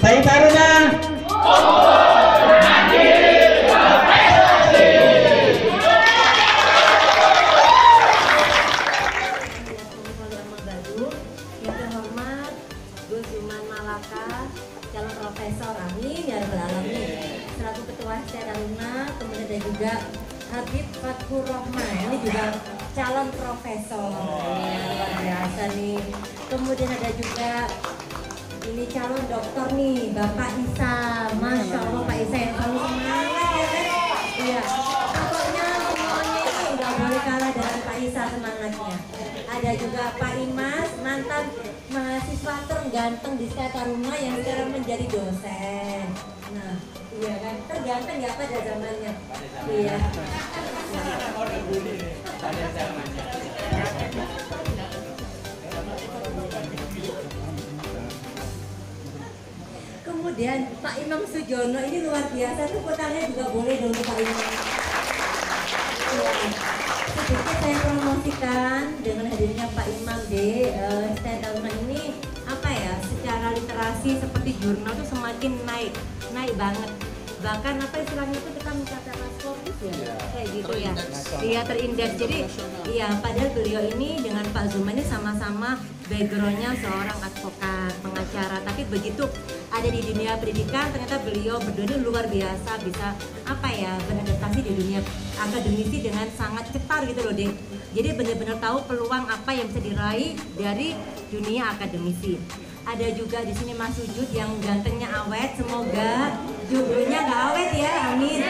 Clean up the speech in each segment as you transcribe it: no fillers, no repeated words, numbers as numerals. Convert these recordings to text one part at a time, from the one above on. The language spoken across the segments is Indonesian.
Saya Taruna. Yang terhormat Gus Zuman Malaka, calon profesor, amin ya rabbal alamin, selaku ketua ST Taruna. Kemudian ada juga Habib Fathur Rahman, ini juga calon profesor, ya, luar biasa nih. Kemudian ada juga ini calon dokter nih, Bapak Isa, Masya Allah Pak Isa yang selalu semangat ya kan? Iya, pokoknya semuanya ini nggak boleh kalah dengan Pak Isa semangatnya. Ada juga Pak Imas, mantan mahasiswa terganteng di ST Taruna yang sekarang menjadi dosen. Nah, iya kan, terganteng ya pada zamannya. Iya. Kemudian Pak Imam Sujono ini luar biasa, tuh tangannya juga boleh dong Pak Imam. Ya. Sedikit saya promosikan dengan hadirnya Pak Imam di ST Taruna ini, apa ya, secara literasi seperti jurnal tuh semakin naik banget. Bahkan apa istilahnya itu kita mencapai fokus ya, kayak gitu ya. Iya, terindeks. Jadi iya, padahal beliau ini dengan Pak Zuman ini sama-sama backgroundnya seorang advokat, pengacara, tapi begitu ada di dunia pendidikan ternyata beliau berdua ini luar biasa, bisa apa ya, beradaptasi di dunia akademisi dengan sangat cepat gitu loh Dek. Jadi benar-benar tahu peluang apa yang bisa diraih dari dunia akademisi. Ada juga di sini Mas Sujud yang gantengnya awet, semoga jomblonya nggak awet ya, amin.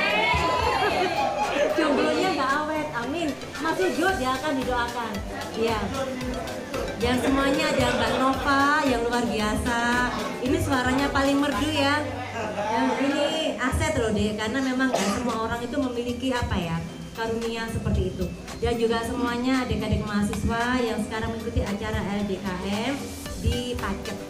Jomblonya nggak awet, amin. Mas Sujud ya akan didoakan. Iya. Yang semuanya ada Mbak Nova yang luar biasa. Ini suaranya paling merdu ya. Yang ini aset loh deh, karena memang kan semua orang itu memiliki apa ya, karunia seperti itu. Dan juga semuanya adik-adik mahasiswa yang sekarang mengikuti acara LDKM di Pacet.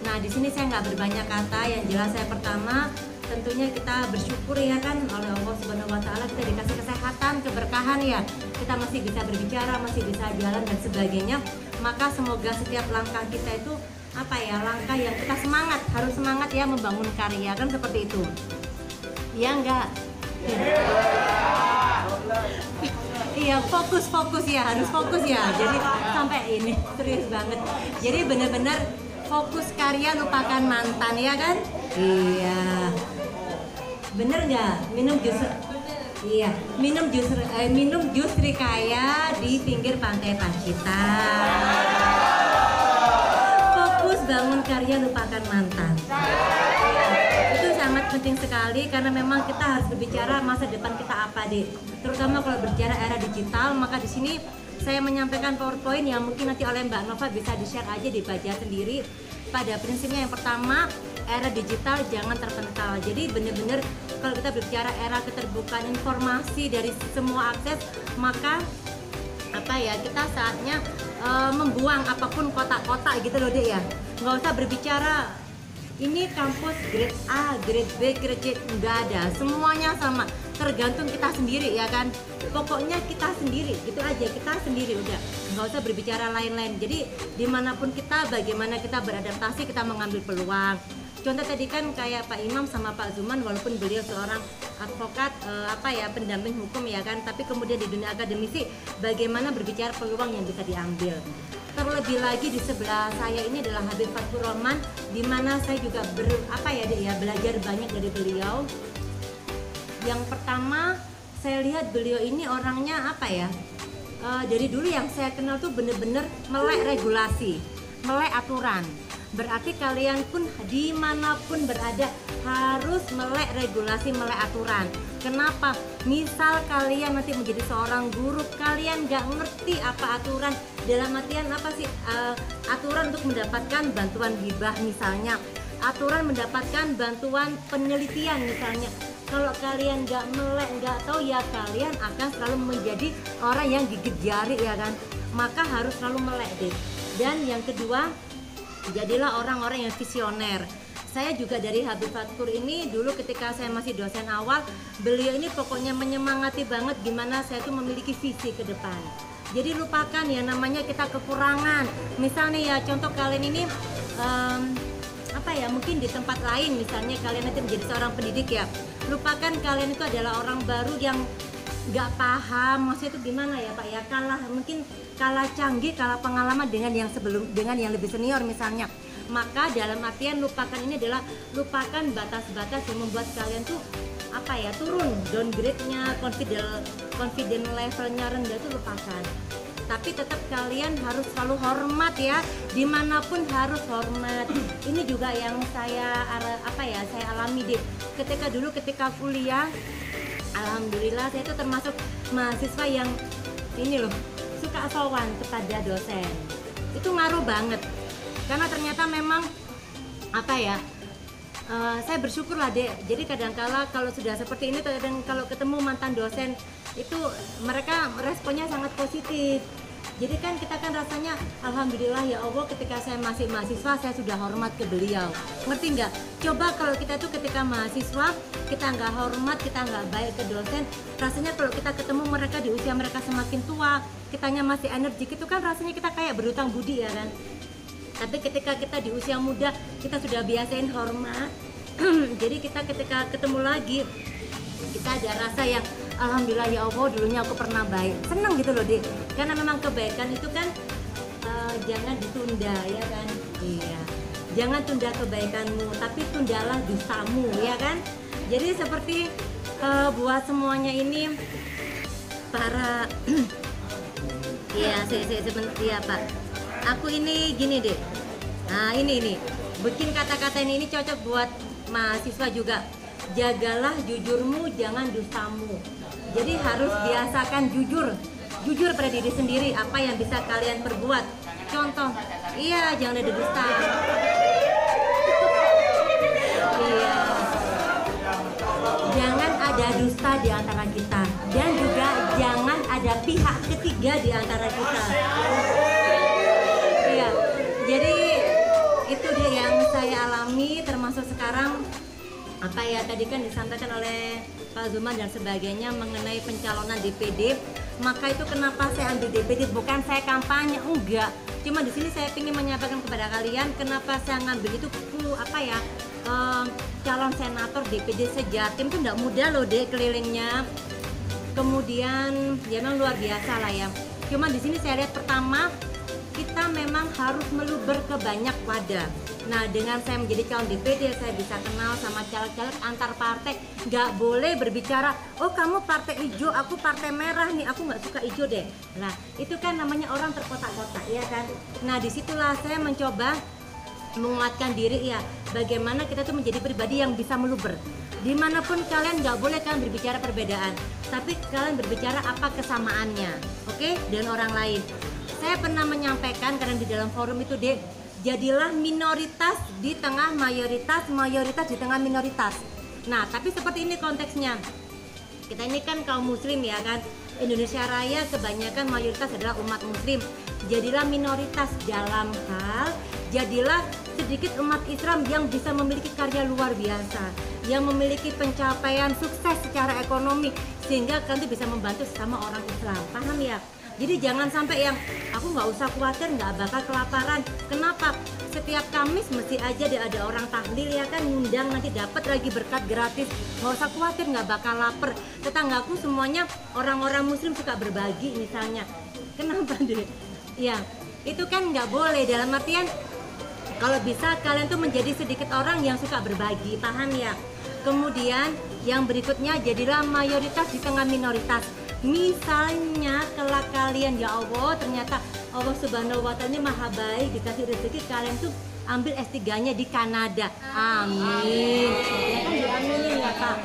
Nah, di sini saya nggak berbanyak kata, yang jelas saya pertama tentunya kita bersyukur ya kan, oleh Allah Subhanahu wa taala kita dikasih kesehatan, keberkahan ya. Kita masih bisa berbicara, masih bisa jalan dan sebagainya. Maka semoga setiap langkah kita itu apa ya, langkah yang kita semangat, harus semangat ya membangun karya kan, seperti itu. Ya enggak? Iya, fokus ya, harus fokus ya. Jadi sampai ini serius banget. Jadi benar-benar fokus karya, lupakan mantan ya kan? Iya. Bener nggak? Minum jus. Iya, minum jus Rikaya di pinggir pantai Pacitan. Fokus bangun karya, lupakan mantan. Itu sangat penting sekali karena memang kita harus berbicara masa depan kita apa deh. Terutama kalau berbicara era digital, maka di sini saya menyampaikan PowerPoint yang mungkin nanti oleh Mbak Nova bisa di-share aja, dibaca sendiri. Pada prinsipnya yang pertama, era digital jangan terpental. Jadi benar-benar kalau kita berbicara era keterbukaan informasi dari semua akses, maka apa ya, kita saatnya membuang apapun kotak-kotak gitu loh deh ya. Nggak usah berbicara ini kampus grade A, grade B, grade C, nggak ada. Semuanya sama, tergantung kita sendiri ya kan. Pokoknya kita sendiri, gitu aja, kita sendiri udah. Nggak usah berbicara lain-lain. Jadi dimanapun kita, bagaimana kita beradaptasi, kita mengambil peluang. Contoh tadi kan kayak Pak Imam sama Pak Zuman, walaupun beliau seorang advokat, pendamping hukum ya kan, tapi kemudian di dunia akademisi bagaimana berbicara peluang yang bisa diambil. Terlebih lagi di sebelah saya ini adalah Habib Fathur Rahman, di mana saya juga belajar banyak dari beliau. Yang pertama, saya lihat beliau ini orangnya dari dulu yang saya kenal tuh bener-bener melek regulasi, melek aturan. Berarti kalian pun dimanapun berada harus melek regulasi, melek aturan. Kenapa? Misal kalian nanti menjadi seorang guru, kalian nggak ngerti apa aturan, dalam artian apa sih aturan untuk mendapatkan bantuan hibah misalnya, aturan mendapatkan bantuan penelitian misalnya. Kalau kalian nggak melek, nggak tahu ya, kalian akan selalu menjadi orang yang gigit jari ya kan. Maka harus selalu melek deh. Dan yang kedua, jadilah orang-orang yang visioner. Saya juga dari Habib Fathur ini dulu ketika saya masih dosen awal, beliau ini pokoknya menyemangati banget gimana saya tuh memiliki visi ke depan. Jadi lupakan ya namanya kita kekurangan. Misalnya ya contoh kalian ini apa ya, mungkin di tempat lain misalnya kalian nanti menjadi seorang pendidik ya, lupakan kalian itu adalah orang baru yang nggak paham maksudnya itu gimana ya Pak ya, mungkin kalah canggih, kalah pengalaman dengan yang sebelum, dengan yang lebih senior misalnya. Maka dalam artian lupakan ini adalah lupakan batas-batas yang membuat kalian tuh apa ya, turun downgrade-nya, confident levelnya rendah, itu lupakan. Tapi tetap kalian harus selalu hormat ya, dimanapun harus hormat. Ini juga yang saya alami deh. Ketika kuliah, alhamdulillah saya itu termasuk mahasiswa yang ini loh, suka sowan kepada dosen. Itu ngaruh banget. Karena ternyata memang apa ya, saya bersyukur lah Dek. Jadi kadangkala kalau sudah seperti ini, kalau ketemu mantan dosen itu mereka responnya sangat positif. Jadi kan kita kan rasanya alhamdulillah ya Allah, ketika saya masih mahasiswa saya sudah hormat ke beliau. Ngerti nggak? Coba kalau kita tuh ketika mahasiswa kita nggak hormat, kita nggak baik ke dosen, rasanya kalau kita ketemu mereka di usia mereka semakin tua, kitanya masih energik, itu kan rasanya kita kayak berhutang budi ya kan. Tapi ketika kita di usia muda kita sudah biasain hormat, jadi kita ketika ketemu lagi kita ada rasa yang alhamdulillah ya Allah, dulunya aku pernah baik, seneng gitu loh Dek. Karena memang kebaikan itu kan jangan ditunda ya kan. Iya, jangan tunda kebaikanmu, tapi tundalah dustamu ya kan. Jadi seperti buat semuanya ini para ya Pak, aku ini gini Dek. Nah ini bikin kata-kata ini cocok buat mahasiswa juga. Jagalah jujurmu, jangan dustamu. Jadi harus biasakan jujur pada diri sendiri, apa yang bisa kalian perbuat. Contoh, iya jangan ada dusta. Iya, jangan ada dusta di antara kita, dan juga jangan ada pihak ketiga di antara kita. Iya, jadi itu dia yang saya alami, termasuk sekarang apa ya, tadi kan disampaikan oleh Pak Zuman dan sebagainya mengenai pencalonan DPD. Maka itu kenapa saya ambil DPD, bukan saya kampanye, enggak. Cuma di sini saya ingin menyampaikan kepada kalian kenapa saya ngambil itu calon senator DPD sejatim itu enggak mudah loh Dek kelilingnya. Kemudian ya memang luar biasa lah ya. Cuma di sini saya lihat pertama kita memang harus meluber ke banyak wadah. Nah, dengan saya menjadi calon DPD, saya bisa kenal sama caleg-caleg antar partai. Nggak boleh berbicara, oh kamu partai hijau, aku partai merah nih, aku nggak suka hijau deh. Nah, itu kan namanya orang terkotak-kotak, ya kan? Nah, disitulah saya mencoba menguatkan diri ya, bagaimana kita tuh menjadi pribadi yang bisa meluber. Dimanapun kalian, nggak boleh kalian berbicara perbedaan, tapi kalian berbicara apa kesamaannya, oke? Dan orang lain. Saya pernah menyampaikan, karena di dalam forum itu deh, jadilah minoritas di tengah mayoritas, mayoritas di tengah minoritas. Nah, tapi seperti ini konteksnya. Kita ini kan kaum muslim ya kan. Indonesia Raya kebanyakan mayoritas adalah umat muslim. Jadilah minoritas dalam hal, jadilah sedikit umat Islam yang bisa memiliki karya luar biasa, yang memiliki pencapaian sukses secara ekonomi, sehingga kalian bisa membantu sesama orang Islam. Paham ya? Jadi jangan sampai yang aku nggak usah khawatir nggak bakal kelaparan. Kenapa? Setiap Kamis mesti aja ada orang tahlil ya kan, ngundang nanti dapat lagi berkat gratis. Nggak usah khawatir nggak bakal lapar. Tetanggaku semuanya orang-orang muslim suka berbagi misalnya. Kenapa deh? Ya itu kan nggak boleh, dalam artian kalau bisa kalian tuh menjadi sedikit orang yang suka berbagi, paham ya? Kemudian yang berikutnya jadilah mayoritas di tengah minoritas. Misalnya kelak kalian ya Allah, ternyata Allah Subhanahu wa Ta'ala ini maha baik, dikasih rezeki kalian tuh ambil S3-nya di Kanada. Amin. Ya kan diaminin ya Kak.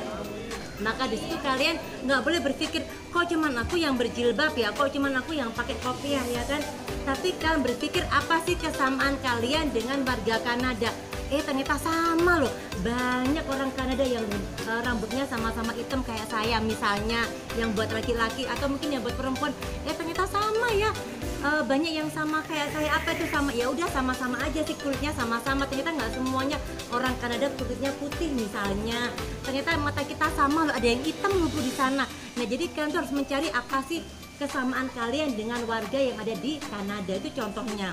Maka di situ kalian nggak boleh berpikir kok cuman aku yang berjilbab ya, kok cuman aku yang pakai kopiah ya kan. Tapi kalian berpikir apa sih kesamaan kalian dengan warga Kanada? Ternyata sama loh, banyak orang Kanada yang rambutnya sama-sama hitam kayak saya misalnya, yang buat laki-laki atau mungkin yang buat perempuan, ternyata sama ya, banyak yang sama kayak saya. Apa itu sama? Ya udah sama-sama aja sih, kulitnya sama-sama. Ternyata nggak semuanya orang Kanada kulitnya putih misalnya, ternyata mata kita sama loh, ada yang hitam lumpuh di sana. Nah jadi kalian tuh harus mencari apa sih kesamaan kalian dengan warga yang ada di Kanada, itu contohnya.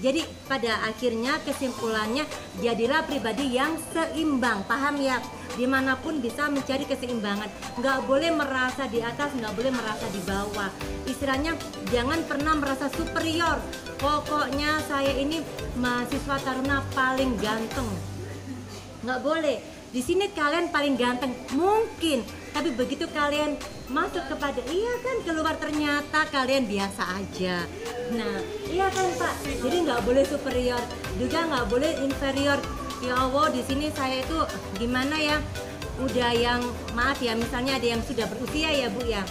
Jadi pada akhirnya kesimpulannya jadilah pribadi yang seimbang, paham ya? Dimanapun bisa mencari keseimbangan, nggak boleh merasa di atas, nggak boleh merasa di bawah. Istilahnya jangan pernah merasa superior. Pokoknya saya ini mahasiswa taruna paling ganteng, nggak boleh. Di sini kalian paling ganteng mungkin, tapi begitu kalian masuk kepada iya kan, keluar ternyata kalian biasa aja. Nah iya kan Pak, jadi nggak boleh superior juga nggak boleh inferior. Ya Allah, di sini saya itu gimana ya, udah yang maaf ya, misalnya ada yang sudah berusia ya Bu ya,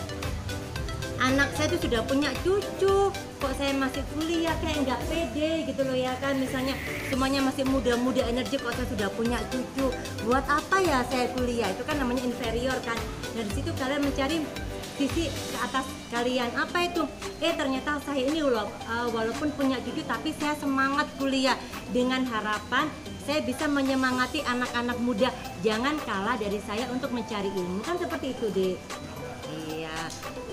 anak saya tuh sudah punya cucu, kok saya masih kuliah kayak nggak pede gitu loh ya kan. Misalnya semuanya masih muda-muda energi, kok saya sudah punya cucu, buat apa ya saya kuliah? Itu kan namanya inferior kan. Nah di situ kalian mencari sisi ke atas kalian, apa itu? Ternyata saya ini loh walaupun punya cucu tapi saya semangat kuliah, dengan harapan saya bisa menyemangati anak-anak muda jangan kalah dari saya untuk mencari ilmu, kan seperti itu deh. Iya,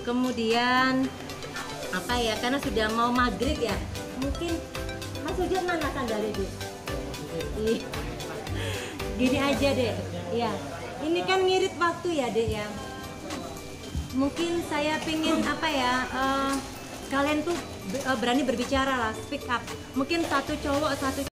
kemudian apa ya, karena sudah mau maghrib ya, mungkin Mas Ujat mana sandalnya deh? Gini aja deh, ya ini kan ngirit waktu ya deh ya. Mungkin saya pingin apa ya, kalian tuh berani berbicara lah, speak up. Mungkin satu cowok satu